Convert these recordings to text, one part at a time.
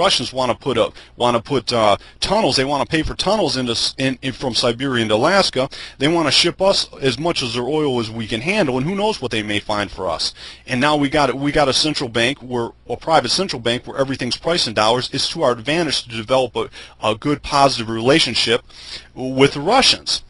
Russians want to put tunnels. They want to pay for tunnels from Siberia into Alaska. They want to ship us as much of their oil as we can handle, and who knows what they may find for us. And now we got a central bank, a private central bank, where everything's priced in dollars. It's to our advantage to develop a good, positive relationship with the Russians.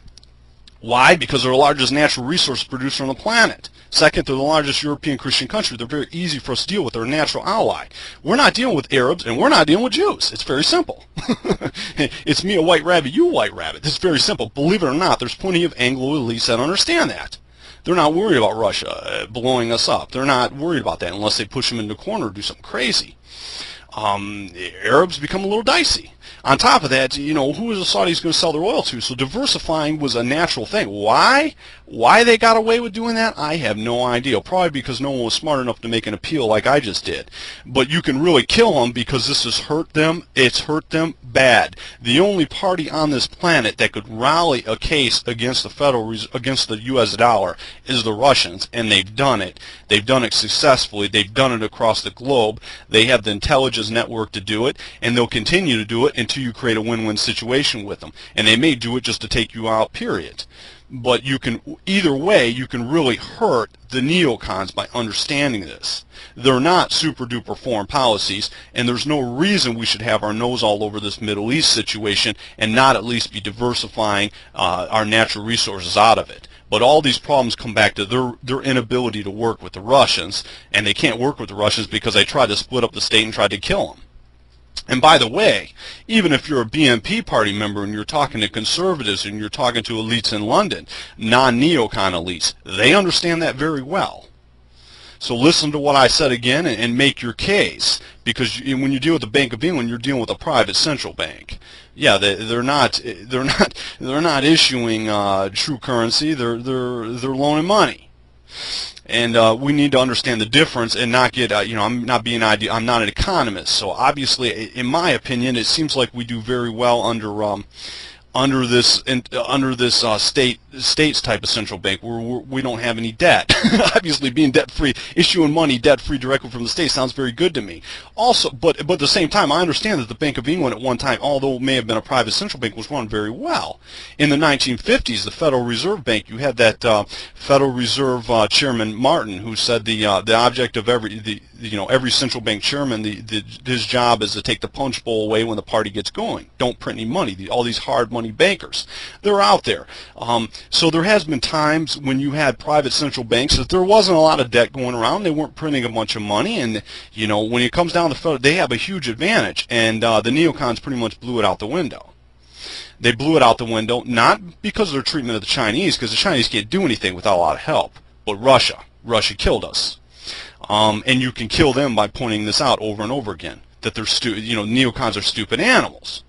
Why? Because they're the largest natural resource producer on the planet. Second, they're the largest European Christian country. They're very easy for us to deal with. They're a natural ally. We're not dealing with Arabs, and we're not dealing with Jews. It's very simple. It's me, a white rabbit, you, a white rabbit. It's very simple. Believe it or not, there's plenty of Anglo elites that understand that. They're not worried about Russia blowing us up. They're not worried about that unless they push them in the corner or do something crazy. Arabs become a little dicey. On top of that, who are the Saudis going to sell their oil to? So diversifying was a natural thing. Why? Why they got away with doing that, I have no idea. Probably because no one was smart enough to make an appeal like I just did. But you can really kill them because this has hurt them. It's hurt them bad. The only party on this planet that could rally a case against against the U.S. dollar is the Russians, and they've done it. They've done it successfully. They've done it across the globe. They have the intelligence network to do it, and they'll continue to do it until you create a win-win situation with them. And they may do it just to take you out, period. But either way, you can really hurt the neocons by understanding this. They're not super-duper foreign policies, and there's no reason we should have our nose all over this Middle East situation and not at least be diversifying our natural resources out of it. But all these problems come back to their inability to work with the Russians, and they can't work with the Russians because they tried to split up the state and tried to kill them. And by the way, even if you're a BNP party member and you're talking to conservatives and you're talking to elites in London, non-neocon elites, they understand that very well. So listen to what I said again and make your case, because when you deal with the Bank of England, you're dealing with a private central bank. Yeah, they're not issuing true currency. They're loaning money. And we need to understand the difference and not get, I'm not an economist, so obviously, in my opinion, it seems like we do very well under this states type of central bank where we don't have any debt. Obviously, being debt-free, issuing money debt-free directly from the state sounds very good to me. Also, but at the same time, I understand that the Bank of England at one time, although it may have been a private central bank, was run very well. In the 1950s, the Federal Reserve Bank, you had that Federal Reserve Chairman Martin, who said the object of every central bank chairman, his job is to take the punch bowl away when the party gets going. Don't print any money. All these hard money bankers, they're out there. So there has been times when you had private central banks that there wasn't a lot of debt going around. They weren't printing a bunch of money, and when it comes down to federal, they have a huge advantage. And the neocons pretty much blew it out the window. They blew it out the window not because of their treatment of the Chinese, because the Chinese can't do anything without a lot of help, but Russia killed us. And you can kill them by pointing this out over and over again, that they're neocons are stupid animals.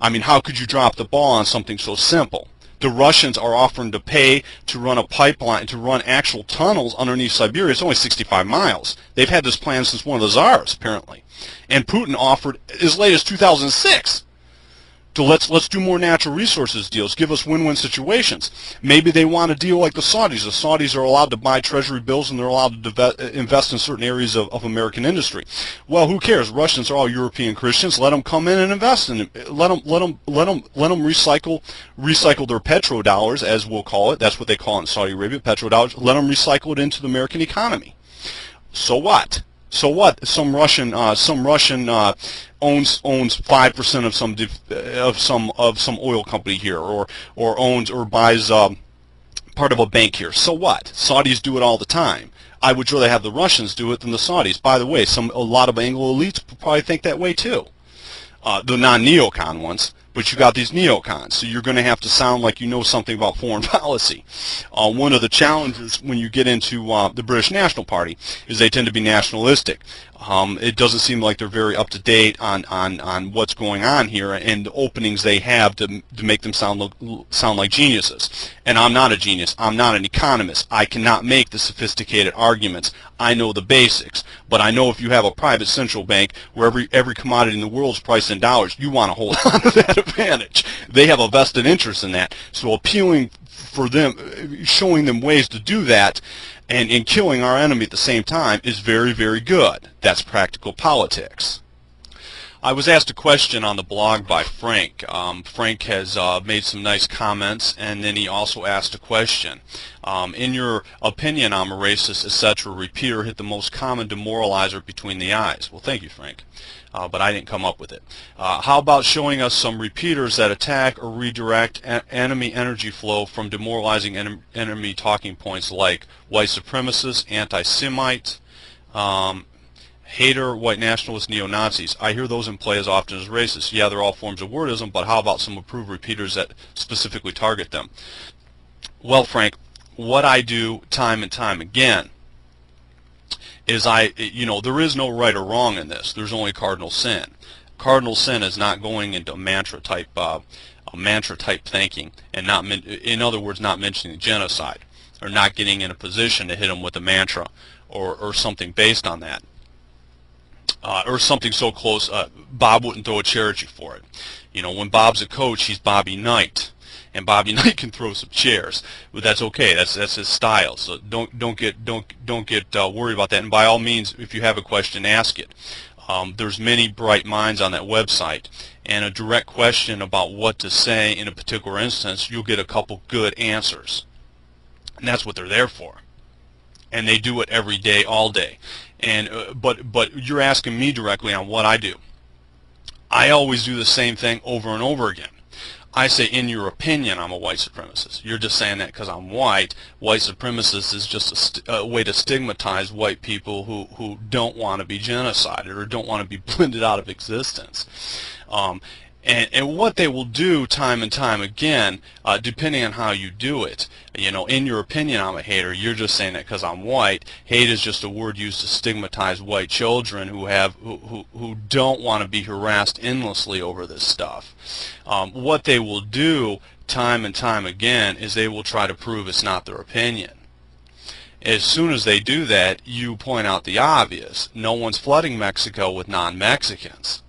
I mean, how could you drop the ball on something so simple? The Russians are offering to pay to run a pipeline, to run actual tunnels underneath Siberia. It's only 65 miles. They've had this plan since one of the czars, apparently. And Putin offered as late as 2006. So let's do more natural resources deals. Give us win-win situations. Maybe they want a deal like the Saudis. The Saudis are allowed to buy treasury bills and they're allowed to invest in certain areas of American industry. Well, who cares? Russians are all European Christians. Let them come in and invest in it. Let them recycle their petrodollars, as we'll call it. That's what they call it in Saudi Arabia, petrodollars. Let them recycle it into the American economy. So what? So what? Some Russian owns 5% of some oil company here, or owns or buys part of a bank here. So what? Saudis do it all the time. I would rather have the Russians do it than the Saudis. By the way, a lot of Anglo elites probably think that way too. The non-neocon ones. But you got these neocons, so you're going to have to sound like you know something about foreign policy. One of the challenges when you get into the British National Party is they tend to be nationalistic. It doesn't seem like they're very up to date on what's going on here and the openings they have to make them sound like geniuses. And I'm not a genius. I'm not an economist. I cannot make the sophisticated arguments. I know the basics, but I know if you have a private central bank where every commodity in the world is priced in dollars, you want to hold on to that advantage. They have a vested interest in that. So appealing for them, showing them ways to do that, and killing our enemy at the same time is very, very good. That's practical politics. I was asked a question on the blog by Frank. Frank has made some nice comments, and then he also asked a question. In your opinion, I'm a racist, etc. Repeater hit the most common demoralizer between the eyes. Well, thank you, Frank. But I didn't come up with it. How about showing us some repeaters that attack or redirect enemy energy flow from demoralizing enemy talking points like white supremacist, anti-Semite, hater, white nationalist, neo-Nazis? I hear those in play as often as racist. Yeah, they're all forms of wordism, but how about some approved repeaters that specifically target them? Well, Frank, what I do time and time again is there is no right or wrong in this. There's only cardinal sin. Cardinal sin is not going into mantra type thinking, and not, in other words, not mentioning genocide, or not getting in a position to hit them with a mantra or something based on that. Or something so close, Bob wouldn't throw a chair at you for it. When Bob's a coach, he's Bobby Knight, and Bobby Knight can throw some chairs, but that's okay. That's his style. So don't get worried about that. And by all means, if you have a question, ask it. There's many bright minds on that website, and a direct question about what to say in a particular instance, you'll get a couple good answers, and that's what they're there for. And they do it every day, all day. And but you're asking me directly on what I do. I always do the same thing over and over again. I say, in your opinion, I'm a white supremacist. You're just saying that because I'm white. White supremacist is just a way to stigmatize white people who don't want to be genocided or don't want to be blended out of existence. And what they will do time and time again, depending on how you do it, in your opinion, I'm a hater. You're just saying that because I'm white. Hate is just a word used to stigmatize white children who don't want to be harassed endlessly over this stuff. What they will do time and time again is they will try to prove it's not their opinion. As soon as they do that, you point out the obvious. No one's flooding Mexico with non-Mexicans.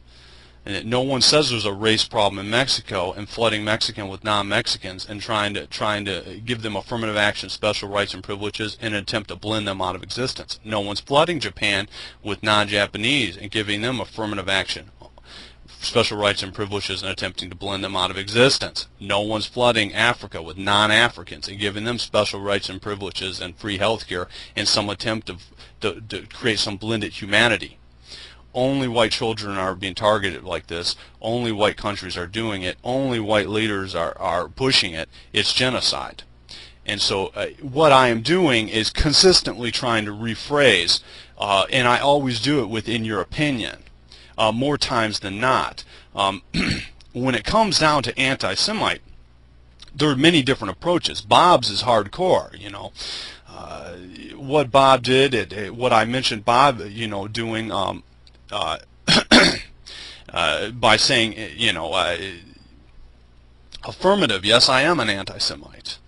And no one says there's a race problem in Mexico and flooding Mexican with non-Mexicans and trying to give them affirmative action, special rights and privileges in an attempt to blend them out of existence. No one's flooding Japan with non-Japanese and giving them affirmative action, special rights and privileges and attempting to blend them out of existence. No one's flooding Africa with non-Africans and giving them special rights and privileges and free health care in some attempt to create some blended humanity. Only white children are being targeted like this. Only white countries are doing it. Only white leaders are pushing it. It's genocide. And so what I am doing is consistently trying to rephrase, and I always do it within your opinion, more times than not. When it comes down to anti-Semite, there are many different approaches. Bob's is hardcore, what Bob did, what I mentioned Bob, doing, by saying, affirmative, yes, I am an anti-Semite.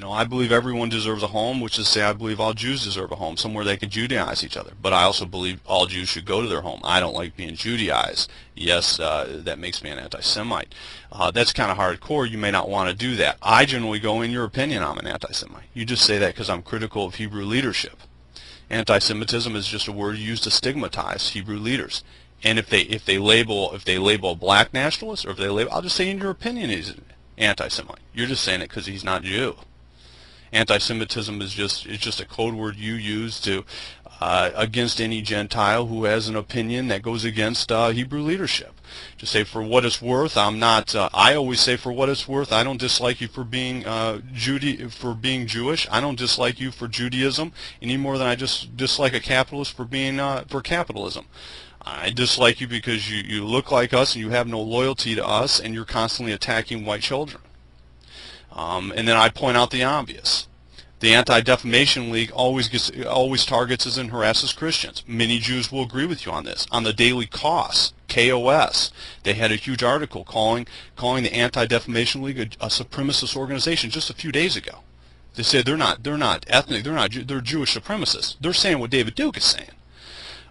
I believe everyone deserves a home, which is to say I believe all Jews deserve a home, somewhere they can Judaize each other. But I also believe all Jews should go to their home. I don't like being Judaized. Yes, that makes me an anti-Semite. That's kind of hardcore. You may not want to do that. I generally go, in your opinion, I'm an anti-Semite. You just say that because I'm critical of Hebrew leadership. Anti-Semitism is just a word used to stigmatize Hebrew leaders. And if they label a black nationalist, or if they label, I'll just say, in your opinion, he's anti-Semite. You're just saying it because he's not Jew. Anti-Semitism is just a code word you use to against any Gentile who has an opinion that goes against Hebrew leadership. Just say, for what it's worth, I'm not. I always say, for what it's worth, I don't dislike you for being Jewish. I don't dislike you for Judaism any more than I just dislike a capitalist for being for capitalism. I dislike you because you look like us and you have no loyalty to us, and you're constantly attacking white children. And then I point out the obvious. The Anti-Defamation League always targets and harasses Christians. Many Jews will agree with you on this. On the Daily Kos, KOS, they had a huge article calling the Anti-Defamation League a supremacist organization just a few days ago. They said they're not ethnic, they're Jewish supremacists. They're saying what David Duke is saying.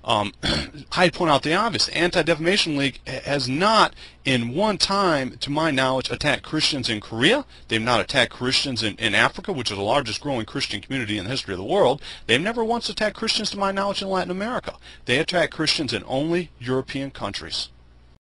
I point out the obvious. The Anti-Defamation League has not, in one time, to my knowledge, attacked Christians in Korea. They've not attacked Christians in Africa, which is the largest growing Christian community in the history of the world. They've never once attacked Christians, to my knowledge, in Latin America. They attack Christians in only European countries.